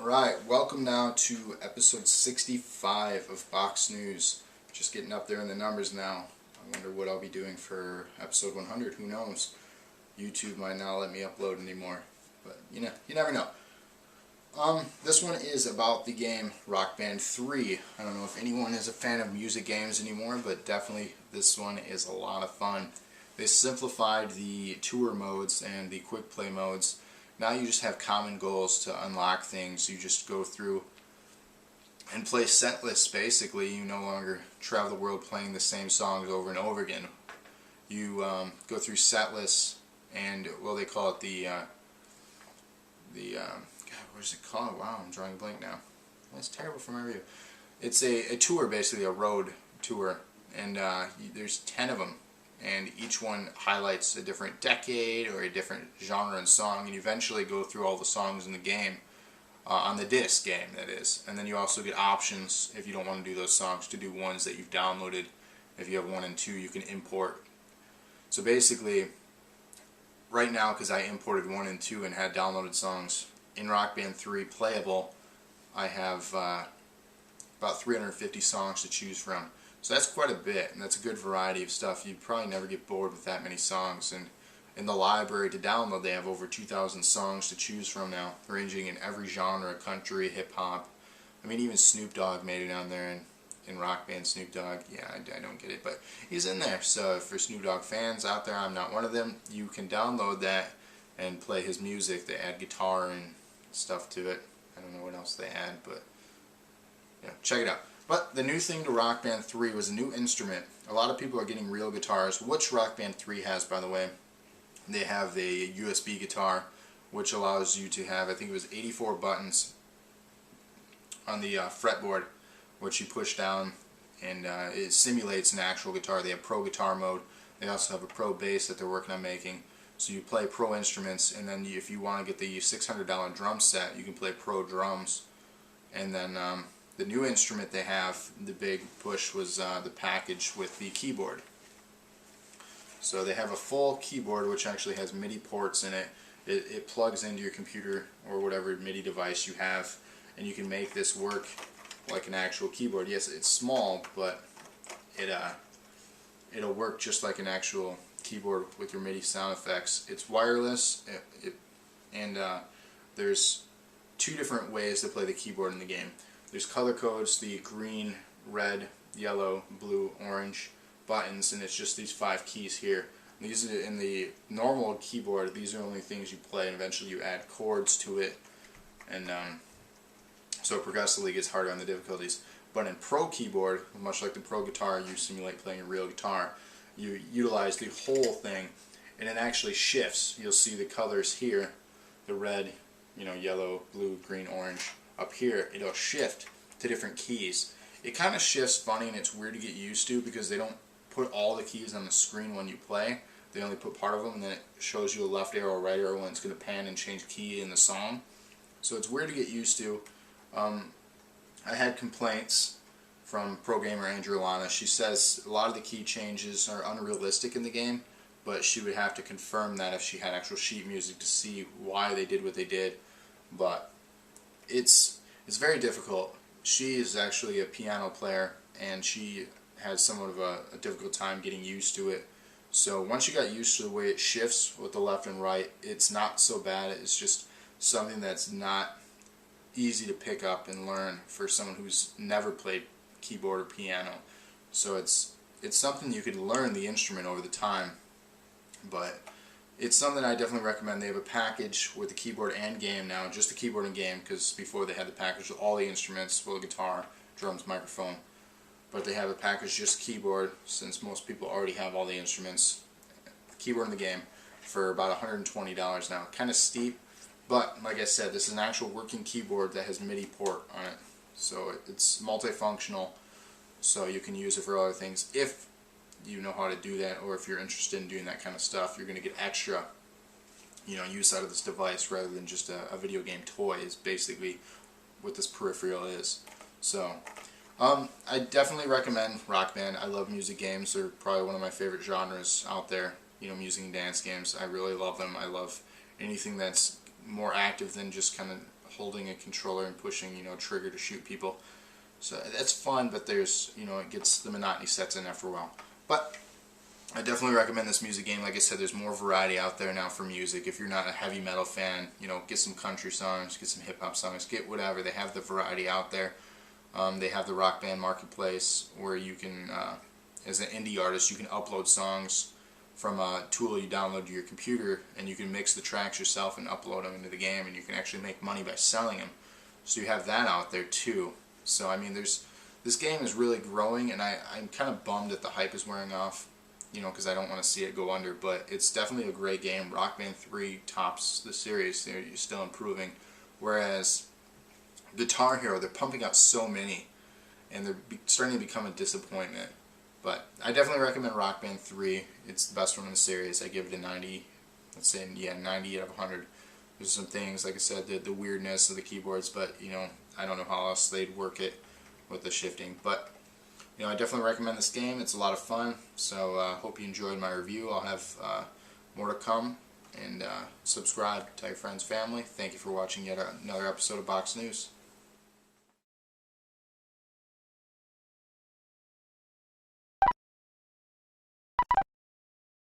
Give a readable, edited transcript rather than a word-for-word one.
Alright, welcome now to episode 65 of Box News. Just getting up there in the numbers now. I wonder what I'll be doing for episode 100. Who knows? YouTube might not let me upload anymore. But you never know. This one is about the game Rock Band 3. I don't know if anyone is a fan of music games anymore, but definitely this one is a lot of fun. They simplified the tour modes and the quick play modes. Now you just have common goals to unlock things. You just go through and play set lists basically. You no longer travel the world playing the same songs over and over again. You go through set lists and, well, they call it God, what is it called? Wow, I'm drawing a blank now. That's terrible for my review. It's a tour, basically a road tour, and there's 10 of them. And each one highlights a different decade or a different genre and song, and you eventually go through all the songs in the game, on the disc game, that is. And then you also get options, if you don't want to do those songs, to do ones that you've downloaded. If you have 1 and 2, you can import. So basically, right now, because I imported 1 and 2 and had downloaded songs, in Rock Band 3 playable, I have about 350 songs to choose from. So that's quite a bit, and that's a good variety of stuff. You'd probably never get bored with that many songs. And in the library to download, they have over 2,000 songs to choose from now, ranging in every genre: country, hip-hop. I mean, even Snoop Dogg made it on there in Rock Band. Snoop Dogg, yeah, I don't get it, but he's in there. So for Snoop Dogg fans out there, I'm not one of them, you can download that and play his music. They add guitar and stuff to it. I don't know what else they add, but yeah, check it out. But the new thing to Rock Band 3 was a new instrument. A lot of people are getting real guitars, which Rock Band 3 has, by the way. They have a USB guitar, which allows you to have, I think it was 84 buttons on the fretboard, which you push down, and it simulates an actual guitar. They have Pro Guitar mode. They also have a Pro Bass that they're working on making. So you play Pro instruments, and then if you want to get the $600 drum set, you can play Pro drums. And then the new instrument they have, the big push, was the package with the keyboard. So they have a full keyboard which actually has MIDI ports in it. It plugs into your computer or whatever MIDI device you have, and you can make this work like an actual keyboard. Yes, it's small, but it'll work just like an actual keyboard with your MIDI sound effects. It's wireless, and there's 2 different ways to play the keyboard in the game. There's color codes, the green, red, yellow, blue, orange buttons, and it's just these 5 keys here. These are in the normal keyboard. These are only things you play, and eventually you add chords to it, and so it progressively gets harder on the difficulties. But in Pro Keyboard, much like the Pro Guitar, you simulate playing a real guitar. You utilize the whole thing, and it actually shifts. You'll see the colors here, the red, yellow, blue, green, orange. Up here, it'll shift to different keys. It kind of shifts funny, and it's weird to get used to because they don't put all the keys on the screen when you play. They only put part of them, and then it shows you a left arrow, right arrow, when it's going to pan and change key in the song. So it's weird to get used to. I had complaints from pro gamer Andrew. She says a lot of the key changes are unrealistic in the game, but she would have to confirm that if she had actual sheet music to see why they did what they did. But it's very difficult. She is actually a piano player, and she has somewhat of a difficult time getting used to it. So once you got used to the way it shifts with the left and right, it's not so bad. It's just something that's not easy to pick up and learn for someone who's never played keyboard or piano. So it's something you could learn the instrument over the time, but it's something I definitely recommend. They have a package with the keyboard and game now, just the keyboard and game, because before they had the package with all the instruments, full guitar, drums, microphone. But they have a package just keyboard, since most people already have all the instruments, keyboard and the game, for about $120 now. Kind of steep, but like I said, this is an actual working keyboard that has MIDI port on it. So it's multifunctional, so you can use it for other things if you know how to do that, or if you're interested in doing that kind of stuff. You're going to get extra use out of this device rather than just a video game toy, is basically what this peripheral is. So I definitely recommend Rock Band. I love music games. They're probably one of my favorite genres out there. Music and dance games. I really love them. I love anything that's more active than just kind of holding a controller and pushing, you know, trigger to shoot people. So that's fun, but there's, you know, it gets, the monotony sets in after a while. But I definitely recommend this music game. Like I said, there's more variety out there now for music. If you're not a heavy metal fan, you know, get some country songs, get some hip hop songs, get whatever. They have the variety out there. They have the Rock Band Marketplace where you can, as an indie artist, you can upload songs from a tool you download to your computer, and you can mix the tracks yourself and upload them into the game, and you can actually make money by selling them. So you have that out there too. So I mean, this game is really growing, and I'm kind of bummed that the hype is wearing off, you know, because I don't want to see it go under. But it's definitely a great game. Rock Band 3 tops the series. They're still improving, whereas Guitar Hero, they're pumping out so many, and they're starting to become a disappointment. But I definitely recommend Rock Band 3. It's the best one in the series. I give it a 90. Let's say, yeah, 90 out of 100. There's some things, like I said, the weirdness of the keyboards, but, you know, I don't know how else they'd work it with the shifting. But, you know, I definitely recommend this game. It's a lot of fun. So hope you enjoyed my review. I'll have more to come. And subscribe, tell your friends, family. Thank you for watching yet another episode of Box News.